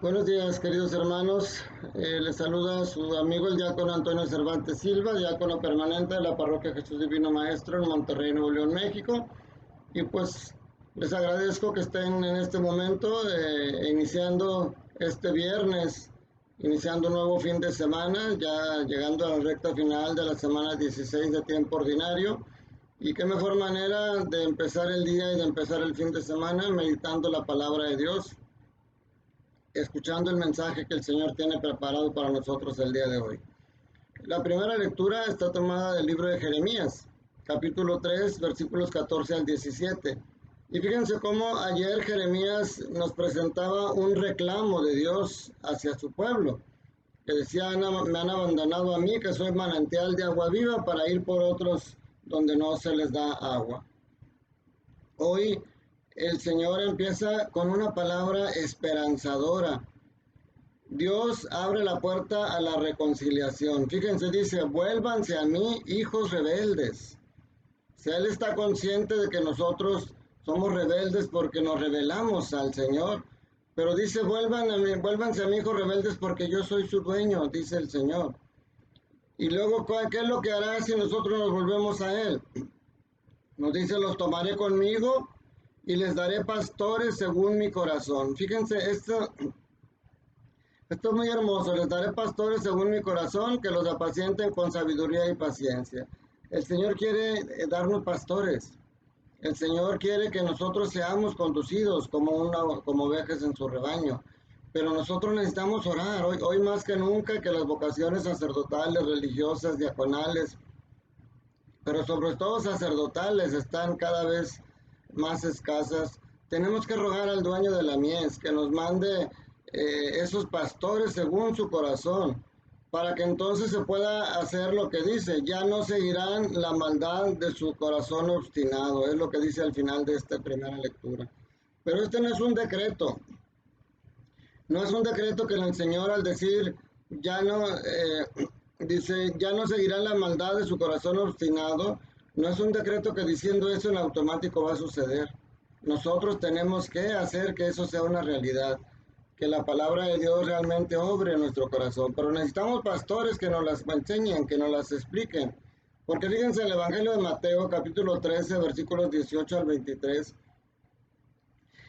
Buenos días, queridos hermanos. Les saluda su amigo el diácono Antonio Cervantes Silva, diácono permanente de la Parroquia Jesús Divino Maestro en Monterrey, Nuevo León, México. Y pues les agradezco que estén en este momento iniciando este viernes, iniciando un nuevo fin de semana, ya llegando a la recta final de la semana 16 de tiempo ordinario. Y qué mejor manera de empezar el día y de empezar el fin de semana meditando la palabra de Dios, escuchando el mensaje que el Señor tiene preparado para nosotros el día de hoy. La primera lectura está tomada del libro de Jeremías, capítulo 3, versículos 14 al 17. Y fíjense cómo ayer Jeremías nos presentaba un reclamo de Dios hacia su pueblo, que decía: me han abandonado a mí, que soy manantial de agua viva, para ir por otros donde no se les da agua. Hoy el Señor empieza con una palabra esperanzadora. Dios abre la puerta a la reconciliación. Fíjense, dice: vuélvanse a mí, hijos rebeldes. O sea, Él está consciente de que nosotros somos rebeldes porque nos rebelamos al Señor. Pero dice: vuélvanse a mí, hijos rebeldes, porque yo soy su dueño, dice el Señor. Y luego, ¿qué es lo que hará si nosotros nos volvemos a Él? Nos dice: los tomaré conmigo y les daré pastores según mi corazón. Fíjense, esto es muy hermoso. Les daré pastores según mi corazón, que los apacienten con sabiduría y paciencia. El Señor quiere darnos pastores. El Señor quiere que nosotros seamos conducidos como ovejas en su rebaño. Pero nosotros necesitamos orar, hoy más que nunca, que las vocaciones sacerdotales, religiosas, diaconales, pero sobre todo sacerdotales, están cada vez más escasas. Tenemos que rogar al dueño de la mies que nos mande esos pastores según su corazón, para que entonces se pueda hacer lo que dice: ya no seguirán la maldad de su corazón obstinado. Es lo que dice al final de esta primera lectura. Pero este no es un decreto, no es un decreto que el Señor, al decir ya no, dice: ya no seguirán la maldad de su corazón obstinado, no es un decreto que diciendo eso en automático va a suceder. Nosotros tenemos que hacer que eso sea una realidad, que la palabra de Dios realmente obre en nuestro corazón. Pero necesitamos pastores que nos las enseñen, que nos las expliquen. Porque fíjense, el Evangelio de Mateo, capítulo 13, versículos 18 al 23,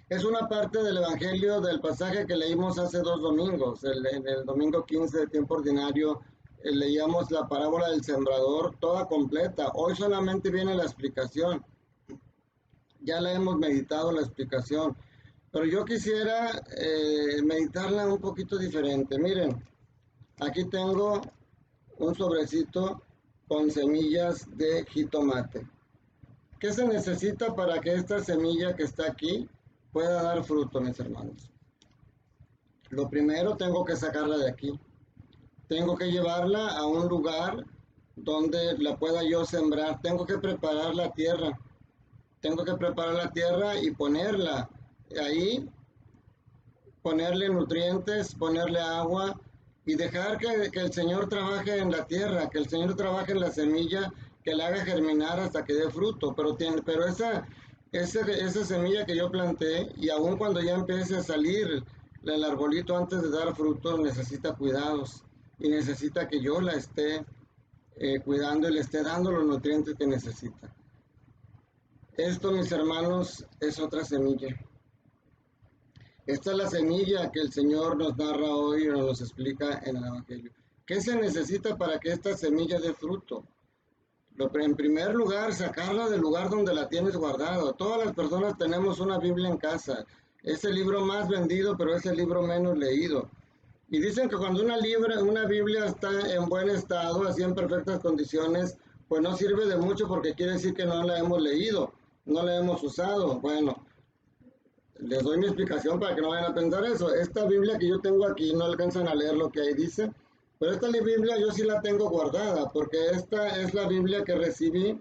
es una parte del Evangelio del pasaje que leímos hace 2 domingos. En el domingo 15 de tiempo ordinario leíamos la parábola del sembrador toda completa. Hoy solamente viene la explicación. Ya la hemos meditado, la explicación. Pero yo quisiera meditarla un poquito diferente. Miren, aquí tengo un sobrecito con semillas de jitomate. ¿Qué se necesita para que esta semilla que está aquí pueda dar fruto, mis hermanos? Lo primero, tengo que sacarla de aquí. Tengo que llevarla a un lugar donde la pueda yo sembrar. Tengo que preparar la tierra. Tengo que preparar la tierra y ponerla ahí, ponerle nutrientes, ponerle agua y dejar que el Señor trabaje en la tierra, que el Señor trabaje en la semilla, que la haga germinar hasta que dé fruto. Pero esa semilla que yo planté, y aun cuando ya empiece a salir el arbolito antes de dar fruto, necesita cuidados y necesita que yo la esté cuidando y le esté dando los nutrientes que necesita. Esto, mis hermanos, es otra semilla. Esta es la semilla que el Señor nos narra hoy y nos explica en el Evangelio. ¿Qué se necesita para que esta semilla dé fruto? En primer lugar, sacarla del lugar donde la tienes guardado. Todas las personas tenemos una Biblia en casa. Es el libro más vendido, pero es el libro menos leído. Y dicen que cuando una Biblia está en buen estado, así en perfectas condiciones, pues no sirve de mucho, porque quiere decir que no la hemos leído, no la hemos usado. Bueno, les doy mi explicación para que no vayan a pensar eso. Esta Biblia que yo tengo aquí, no alcanzan a leer lo que ahí dice, pero esta Biblia yo sí la tengo guardada, porque esta es la Biblia que recibí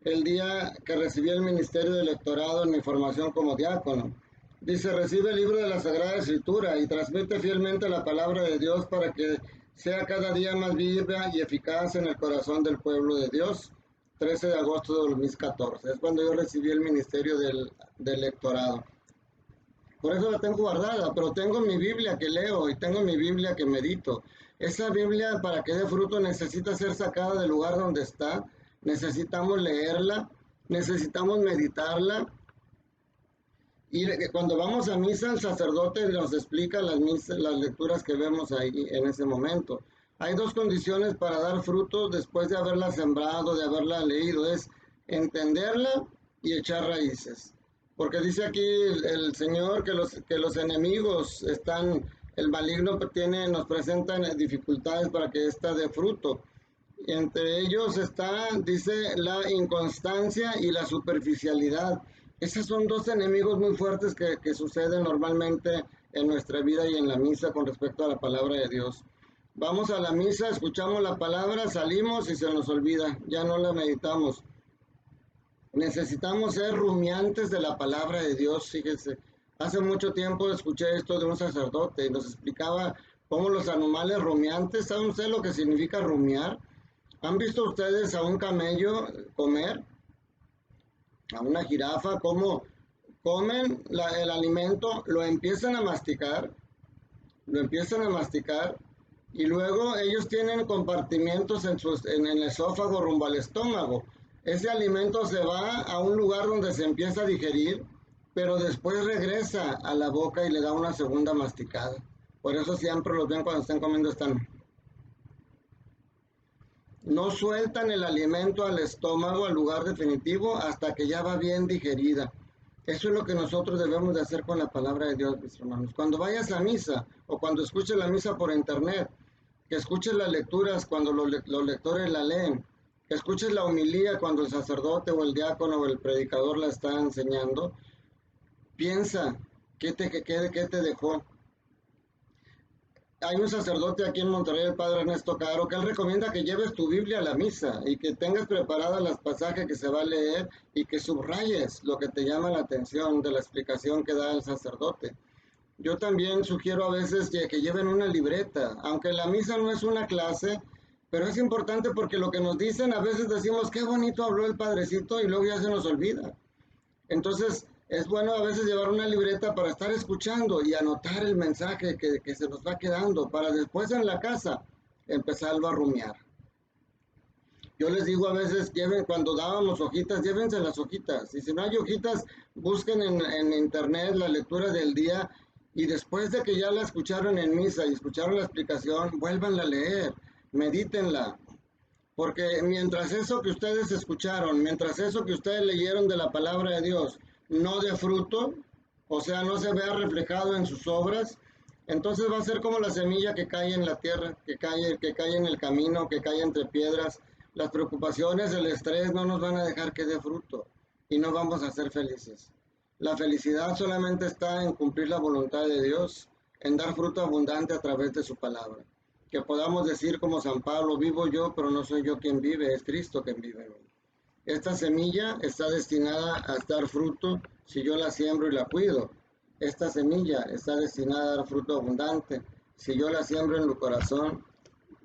el día que recibí el ministerio de lectorado en mi formación como diácono. Dice: recibe el libro de la Sagrada Escritura y transmite fielmente la palabra de Dios para que sea cada día más viva y eficaz en el corazón del pueblo de Dios. 13 de agosto de 2014. Es cuando yo recibí el ministerio del lectorado. Por eso la tengo guardada, pero tengo mi Biblia que leo y tengo mi Biblia que medito. Esa Biblia, para que dé fruto, necesita ser sacada del lugar donde está. Necesitamos leerla, necesitamos meditarla. Y cuando vamos a misa, el sacerdote nos explica las lecturas que vemos ahí en ese momento. Hay dos condiciones para dar fruto después de haberla sembrado, de haberla leído, es entenderla y echar raíces. Porque dice aquí el Señor que los enemigos están, el maligno nos presenta dificultades para que ésta dé fruto. Y entre ellos está, dice, la inconstancia y la superficialidad. Esos son dos enemigos muy fuertes que suceden normalmente en nuestra vida y en la misa con respecto a la palabra de Dios. Vamos a la misa, escuchamos la palabra, salimos y se nos olvida, ya no la meditamos. Necesitamos ser rumiantes de la palabra de Dios, fíjense. Hace mucho tiempo escuché esto de un sacerdote y nos explicaba cómo los animales rumiantes, ¿saben ustedes lo que significa rumiar? ¿Han visto ustedes a un camello comer? A una jirafa, cómo comen el alimento, lo empiezan a masticar y luego ellos tienen compartimientos en el esófago rumbo al estómago. Ese alimento se va a un lugar donde se empieza a digerir, pero después regresa a la boca y le da una segunda masticada. Por eso siempre los ven cuando están comiendo, no sueltan el alimento al estómago, al lugar definitivo, hasta que ya va bien digerida. Eso es lo que nosotros debemos de hacer con la palabra de Dios, mis hermanos. Cuando vayas a misa o cuando escuches la misa por internet, que escuches las lecturas cuando los lectores la leen, que escuches la homilía cuando el sacerdote o el diácono o el predicador la está enseñando, piensa, ¿qué te dejó? Hay un sacerdote aquí en Monterrey, el padre Ernesto Caro, que él recomienda que lleves tu Biblia a la misa y que tengas preparadas las pasajes que se va a leer y que subrayes lo que te llama la atención de la explicación que da el sacerdote. Yo también sugiero a veces que lleven una libreta, aunque la misa no es una clase, pero es importante porque lo que nos dicen a veces decimos, qué bonito habló el padrecito y luego ya se nos olvida. Entonces, es bueno a veces llevar una libreta para estar escuchando y anotar el mensaje que se nos va quedando para después en la casa empezarlo a rumiar. Yo les digo a veces, cuando dábamos hojitas, llévense las hojitas. Y si no hay hojitas, busquen en internet la lectura del día y después de que ya la escucharon en misa y escucharon la explicación, vuélvanla a leer, medítenla. Porque mientras eso que ustedes escucharon, mientras eso que ustedes leyeron de la palabra de Dios no dé fruto, o sea, no se vea reflejado en sus obras, entonces va a ser como la semilla que cae en la tierra, que cae en el camino, que cae entre piedras. Las preocupaciones, el estrés no nos van a dejar que dé fruto y no vamos a ser felices. La felicidad solamente está en cumplir la voluntad de Dios, en dar fruto abundante a través de su palabra. Que podamos decir como San Pablo, vivo yo, pero no soy yo quien vive, es Cristo quien vive en mí. Esta semilla está destinada a dar fruto si yo la siembro y la cuido. Esta semilla está destinada a dar fruto abundante si yo la siembro en mi corazón,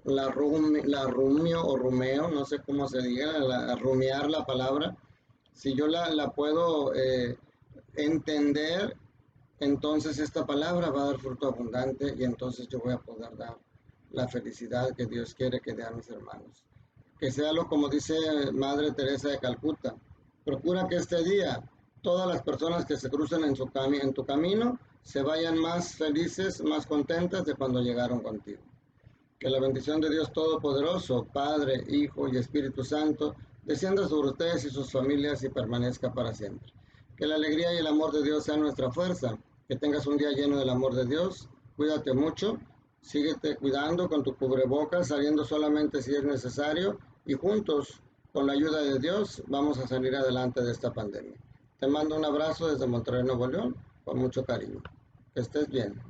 la rumio o rumeo, no sé cómo se diga, rumiar la palabra. Si yo la puedo entender, entonces esta palabra va a dar fruto abundante y entonces yo voy a poder dar la felicidad que Dios quiere que dé a mis hermanos. Que sea lo como dice Madre Teresa de Calcuta, procura que este día todas las personas que se crucen en tu camino se vayan más felices, más contentas de cuando llegaron contigo. Que la bendición de Dios Todopoderoso, Padre, Hijo y Espíritu Santo, descienda sobre ustedes y sus familias y permanezca para siempre. Que la alegría y el amor de Dios sean nuestra fuerza. Que tengas un día lleno del amor de Dios. Cuídate mucho. Síguete cuidando con tu cubrebocas, saliendo solamente si es necesario. Y juntos, con la ayuda de Dios, vamos a salir adelante de esta pandemia. Te mando un abrazo desde Monterrey, Nuevo León, con mucho cariño. Que estés bien.